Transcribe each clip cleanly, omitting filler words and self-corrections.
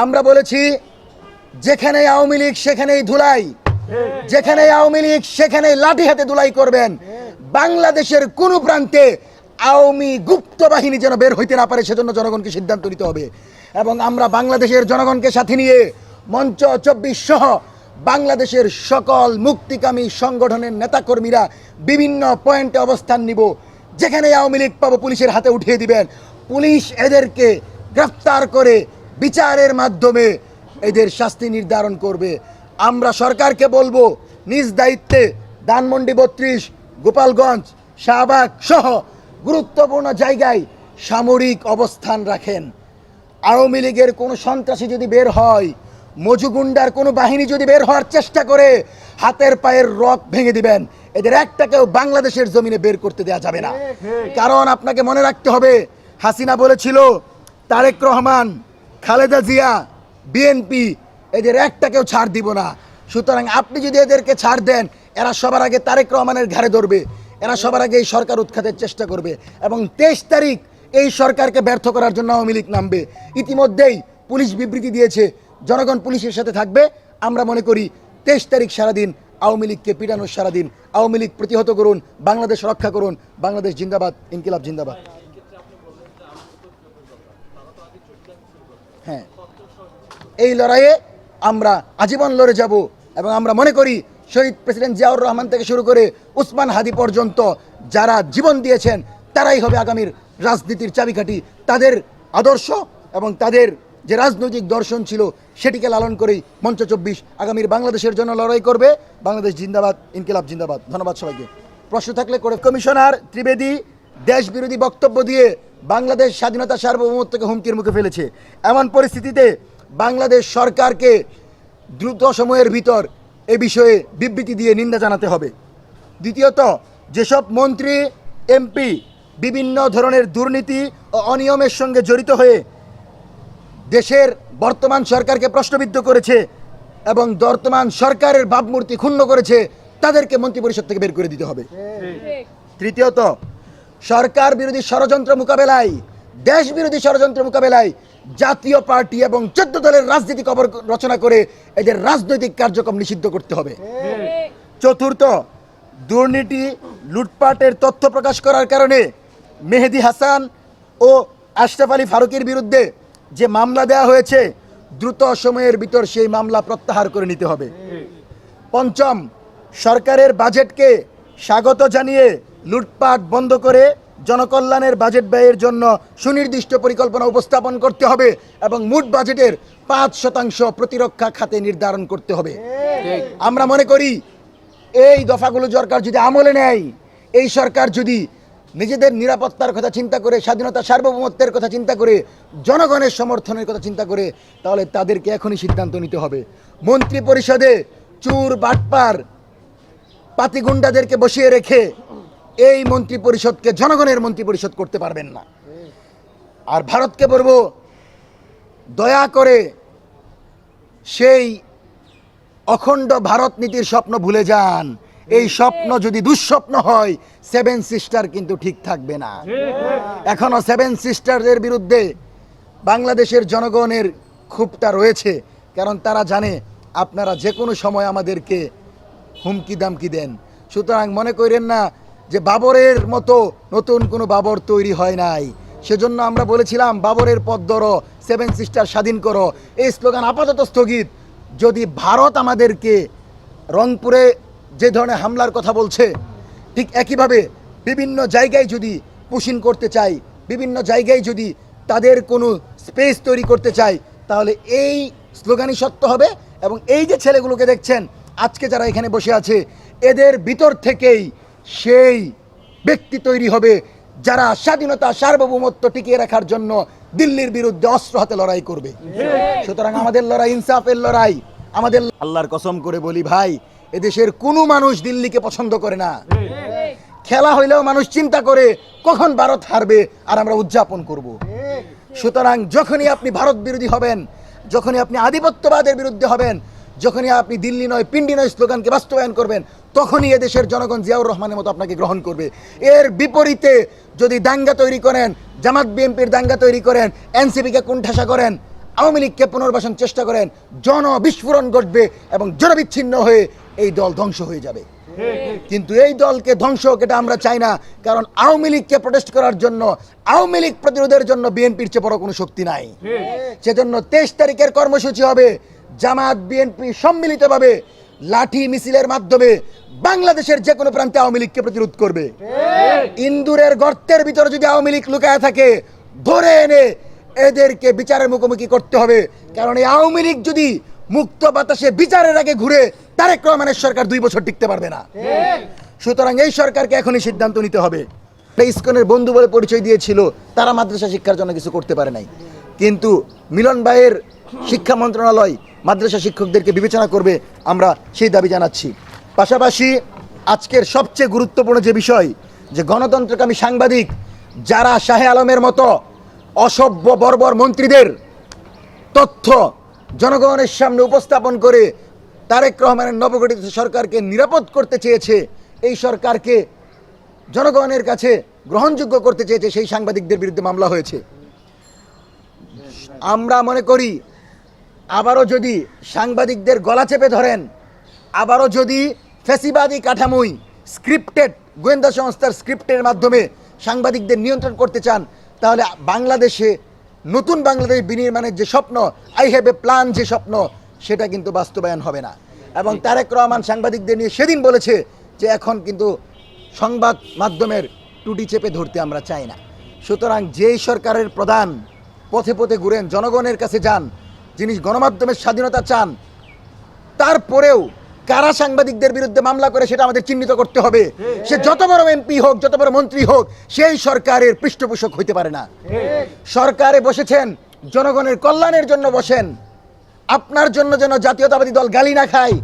আমরা বলেছি যেখানে আওয়ামী লীগ সেখানেই ধুলাই, যেখানে আওয়ামী লীগ সেখানেই লাঠি হাতে ধুলাই করবেন। বাংলাদেশের কোনো প্রান্তে আওয়ামী গুপ্ত বাহিনী যেন বের হইতে না পারে, সেজন্য জনগণকে সিদ্ধান্ত নিতে হবে। এবং আমরা বাংলাদেশের জনগণকে সাথে নিয়ে মঞ্চ 24 সহ বাংলাদেশের সকল মুক্তিকামী সংগঠনের নেতাকর্মীরা বিভিন্ন পয়েন্টে অবস্থান নিব। যেখানে আওয়ামী লীগ পাবো পুলিশের হাতে উঠিয়ে দিবেন। পুলিশ এদেরকে গ্রেফতার করে বিচারের মাধ্যমে এদের শাস্তি নির্ধারণ করবে। আমরা সরকারকে বলবো নিজ দায়িত্বে ধানমন্ডি 32, গোপালগঞ্জ, শাহবাগ সহ গুরুত্বপূর্ণ জায়গায় সামরিক অবস্থান রাখেন। আওয়ামী লীগের কোনো সন্ত্রাসী যদি বের হয়, মজুগুন্ডার কোনো বাহিনী যদি বের হওয়ার চেষ্টা করে, হাতের পায়ের রক ভেঙে দিবেন। এদের একটাকেও বাংলাদেশের জমিনে বের করতে দেওয়া যাবে না। কারণ আপনাকে মনে রাখতে হবে, হাসিনা বলেছিল তারেক রহমান, খালেদা জিয়া, বিএনপি এদের একটাকেও ছাড় দিব না। সুতরাং আপনি যদি এদেরকে ছাড় দেন, এরা সবার আগে তারেক রহমানের ঘাড়ে ধরবে, এরা সবার আগে এই সরকার উৎখাতের চেষ্টা করবে এবং 23 তারিখ এই সরকারকে ব্যর্থ করার জন্য আওয়ামী লীগ নামবে। ইতিমধ্যেই পুলিশ বিবৃতি দিয়েছে জনগণ পুলিশের সাথে থাকবে। আমরা মনে করি 23 তারিখ সারাদিন আওয়ামী লীগকে পিটানোর সারাদিন। আওয়ামী লীগ প্রতিহত করুন, বাংলাদেশ রক্ষা করুন। বাংলাদেশ জিন্দাবাদ, ইনকিলাব জিন্দাবাদ। হ্যাঁ, এই লড়াইয়ে আমরা আজীবন লড়ে যাব এবং আমরা মনে করি শহীদ প্রেসিডেন্ট জিয়াউর রহমান থেকে শুরু করে উসমান হাদি পর্যন্ত যারা জীবন দিয়েছেন তারাই হবে আগামীর রাজনীতির চাবিকাঠি। তাদের আদর্শ এবং তাদের যে রাজনৈতিক দর্শন ছিল সেটিকে লালন করেই মঞ্চ 24 আগামীর বাংলাদেশের জন্য লড়াই করবে। বাংলাদেশ জিন্দাবাদ, ইনকিলাব জিন্দাবাদ। ধন্যবাদ সবাইকে। প্রশ্ন থাকলে করে। কমিশনার ত্রিবেদী দেশ বিরোধী বক্তব্য দিয়ে বাংলাদেশ স্বাধীনতা সার্বভৌমত্বকে হুমকির মুখে ফেলেছে। এমন পরিস্থিতিতে বাংলাদেশ সরকারকে দ্রুত সময়ের ভিতর এ বিষয়ে বিবৃতি দিয়ে নিন্দা জানাতে হবে। দ্বিতীয়ত, যেসব মন্ত্রী এমপি বিভিন্ন ধরনের দুর্নীতি ও অনিয়মের সঙ্গে জড়িত হয়ে দেশের বর্তমান সরকারকে প্রশ্নবিদ্ধ করেছে এবং বর্তমান সরকারের ভাবমূর্তি ক্ষুণ্ণ করেছে, তাদেরকে মন্ত্রিপরিষদ থেকে বের করে দিতে হবে। তৃতীয়ত, সরকার বিরোধী ষড়যন্ত্র মোকাবেলায়, দেশ বিরোধী ষড়যন্ত্র মোকাবেলায় জাতীয় পার্টি এবং 14 দলের রাজনৈতিক রচনা করে এদের রাজনৈতিক কার্যক্রম নিষিদ্ধ করতে হবে। চতুর্থ, দুর্নীতি লুটপাটের তথ্য প্রকাশ করার কারণে মেহেদী হাসান ও আশরাফ আলী ফারুকীর বিরুদ্ধে যে মামলা দেওয়া হয়েছে, দ্রুত সময়ের ভিতর সেই মামলা প্রত্যাহার করে নিতে হবে। পঞ্চম, সরকারের বাজেটকে স্বাগত জানিয়ে লুটপাট বন্ধ করে জনকল্যাণের বাজেট ব্যয়ের জন্য সুনির্দিষ্ট পরিকল্পনা উপস্থাপন করতে হবে এবং মোট বাজেটের 5% প্রতিরক্ষা খাতে নির্ধারণ করতে হবে। আমরা মনে করি এই দফাগুলো সরকার যদি আমলে নেয়, এই সরকার যদি নিজেদের নিরাপত্তার কথা চিন্তা করে, স্বাধীনতা সার্বভৌমত্বের কথা চিন্তা করে, জনগণের সমর্থনের কথা চিন্তা করে, তাহলে তাদেরকে এখনই সিদ্ধান্ত নিতে হবে। মন্ত্রী পরিষদে চুর বাটপার পাতিগুন্ডাদেরকে বসিয়ে রেখে এই মন্ত্রী পরিষদকে জনগণের মন্ত্রী পরিষদ করতে পারবেন না। আর ভারতকে বলবো, দয়া করে সেই অখণ্ড ভারত নীতির স্বপ্ন ভুলে যান। এই স্বপ্ন যদি দুঃস্বপ্ন হয়, 7 সিস্টার কিন্তু ঠিক থাকবে না। এখনো 7 সিস্টারদের বিরুদ্ধে বাংলাদেশের জনগণের ক্ষোভটা রয়েছে, কারণ তারা জানে আপনারা যে কোনো সময় আমাদেরকে হুমকি দামকি দেন। সুতরাং মনে করেন না যে বাবরের মতো নতুন কোনো বাবর তৈরি হয় নাই। সেজন্য আমরা বলেছিলাম বাবরের পথ ধরো, 7 সিস্টার স্বাধীন করো। এই স্লোগান আপাতত স্থগিত। যদি ভারত আমাদেরকে রংপুরে যে ধরনের হামলার কথা বলছে, ঠিক একইভাবে বিভিন্ন জায়গায় যদি পুশিং করতে চাই, বিভিন্ন জায়গায় যদি তাদের কোনো স্পেস তৈরি করতে চাই, তাহলে এই স্লোগানই সত্য হবে। এবং এই যে ছেলেগুলোকে দেখছেন আজকে যারা এখানে বসে আছে, এদের ভিতর থেকেই সেই ব্যক্তি তৈরি হবে যারা স্বাধীনতা সার্বভৌমত্ব টিকিয়ে রাখার জন্য দিল্লির বিরুদ্ধে অস্ত্র হাতে লড়াই করবে। সুতরাং আমাদের লড়াই ইনসাফের লড়াই। আমাদের আল্লাহর কসম করে বলি ভাই, এদেশের কোনো মানুষ দিল্লিকে পছন্দ করে না। খেলা হইলেও মানুষ চিন্তা করে কখন ভারত হারবে আর আমরা উদযাপন করব। সুতরাং যখনই আপনি ভারত বিরোধী হবেন, যখনই আপনি আধিপত্যবাদের বিরুদ্ধে হবেন, যখনই আপনি দিল্লি নয় পিন্ডি নয় স্লোগানকে বাস্তবায়ন করবেন, তখনই এদেশের জনগণ জিয়াউর রহমানের মতো আপনাকে গ্রহণ করবে। এর বিপরীতে যদি দাঙ্গা তৈরি করেন, জামাত বিএনপির দাঙ্গা তৈরি করেন, এনসিপিকে কুণ্ঠাসা করেন, আওয়ামী লীগকে পুনর্বাসন চেষ্টা করেন, জনবিস্ফোরণ ঘটবে এবং জনবিচ্ছিন্ন হয়ে এই দল ধ্বংস হয়ে যাবে। কিন্তু এই দলকে ধ্বংস হোক এটা আমরা চাই না, কারণ আওয়ামী লীগকে প্রোটেস্ট করার জন্য, আওয়ামী লীগ প্রতিরোধের জন্য বিএনপির চেয়ে বড় কোনো শক্তি নাই। সেজন্য 23 তারিখের কর্মসূচি হবে জামাত বিএনপি সম্মিলিতভাবে লাঠি মিছিলের মাধ্যমে বাংলাদেশের যে কোনো প্রান্তে আওয়ামী লীগকে প্রতিরোধ করবে। ইন্দুরের গর্তের ভিতরে যদি আওয়ামী লীগ লুকায় থাকে, ধরে এনে এদেরকে বিচারের মুখোমুখি করতে হবে। কারণ এই আওয়ামী লীগ যদি মুক্ত বাতাসে বিচারের আগে ঘুরে, তারেক রহমানের সরকার 2 বছর টিকতে পারবে না। সুতরাং এই সরকারকে এখনই সিদ্ধান্ত নিতে হবে। ইসকনের বন্ধু বলে পরিচয় দিয়েছিল, তারা মাদ্রাসা শিক্ষার জন্য কিছু করতে পারে নাই, কিন্তু মিলন ভাইয়ের শিক্ষা মন্ত্রণালয় মাদ্রাসা শিক্ষকদেরকে বিবেচনা করবে, আমরা সেই দাবি জানাচ্ছি। পাশাপাশি আজকের সবচেয়ে গুরুত্বপূর্ণ যে বিষয়, যে গণতন্ত্রকামী সাংবাদিক যারা শাহে আলমের মতো অসভ্য বর্বর মন্ত্রীদের তথ্য জনগণের সামনে উপস্থাপন করে তারেক রহমানের নবগঠিত সরকারকে নিরাপদ করতে চেয়েছে, এই সরকারকে জনগণের কাছে গ্রহণযোগ্য করতে চেয়েছে, সেই সাংবাদিকদের বিরুদ্ধে মামলা হয়েছে। আমরা মনে করি আবারও যদি সাংবাদিকদের গলা চেপে ধরেন, আবারও যদি ফ্যাসিবাদী কাঠামোই স্ক্রিপ্টেড গোয়েন্দা সংস্থার স্ক্রিপ্টের মাধ্যমে সাংবাদিকদের নিয়ন্ত্রণ করতে চান, তাহলে বাংলাদেশে নতুন বাংলাদেশ বিনির্মাণের যে স্বপ্ন, আই হ্যাভ এ প্ল্যান যে স্বপ্ন, সেটা কিন্তু বাস্তবায়ন হবে না। এবং তারেক রহমান সাংবাদিকদের নিয়ে সেদিন বলেছে যে এখন কিন্তু সংবাদ মাধ্যমের টুটি চেপে ধরতে আমরা চাই না। সুতরাং যেই সরকারের প্রধান পথে পথে ঘুরেন, জনগণের কাছে যান, যিনি গণমাধ্যমের স্বাধীনতা চান, তারপরেও কারা সাংবাদিকদের বিরুদ্ধে মামলা করে সেটা আমাদের চিহ্নিত করতে হবে। সে যত বড় এমপি হোক, যত বড় মন্ত্রী হোক, সেই সরকারের পৃষ্ঠপোষক হইতে পারে না। সরকারে বসেছেন জনগণের কল্যাণের জন্য বসেন। আপনার জন্য যেন জাতীয়তাবাদী দল গালি না খায়,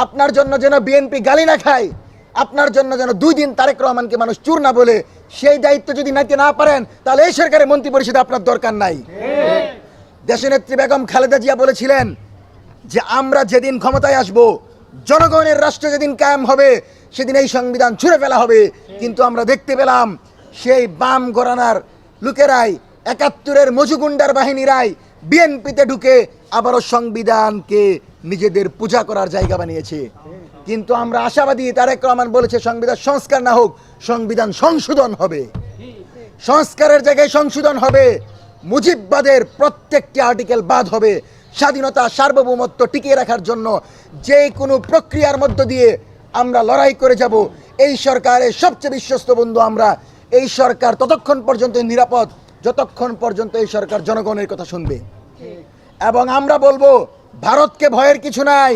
আপনার জন্য যেন বিএনপি গালি না খায়, আপনার জন্য যেন 2 দিন তারেক রহমানকে মানুষ চুর না বলে, সেই দায়িত্ব যদি নিতে না পারেন, তাহলে এই সরকারের মন্ত্রী পরিষদে আপনার দরকার নাই। দেশনেত্রী বেগম খালেদা জিয়া বলেছিলেন যে আমরা যেদিন ক্ষমতায় আসব, জনগণের রাষ্ট্র যেদিন কায়েম হবে, সেদিন এই সংবিধান ছুঁড়ে ফেলা হবে। কিন্তু আমরা দেখতে পেলাম সেই বাম ঘরানার লোকেরাই, 71-এর মজুগুন্ডার বাহিনীরাই বিএনপিতে ঢুকে আবারও সংবিধানকে নিজেদের পূজা করার জায়গা বানিয়েছে। কিন্তু আমরা আশাবাদী, তারেক রহমান বলেছে সংবিধান সংস্কার না হোক, সংবিধান সংশোধন হবে। সংস্কারের জায়গায় সংশোধন হবে, মুজিববাদের প্রত্যেকটি আর্টিকেল বাদ হবে। স্বাধীনতা সার্বভৌমত্ব টিকিয়ে রাখার জন্য যে কোনো প্রক্রিয়ার মধ্য দিয়ে আমরা লড়াই করে যাব। এই সরকারের সবচেয়ে বিশ্বস্ত বন্ধু আমরা। এই সরকার ততক্ষণ পর্যন্ত নিরাপদ যতক্ষণ পর্যন্ত এই সরকার জনগণের কথা শুনবে। এবং আমরা বলবো ভারতকে ভয়ের কিছু নাই।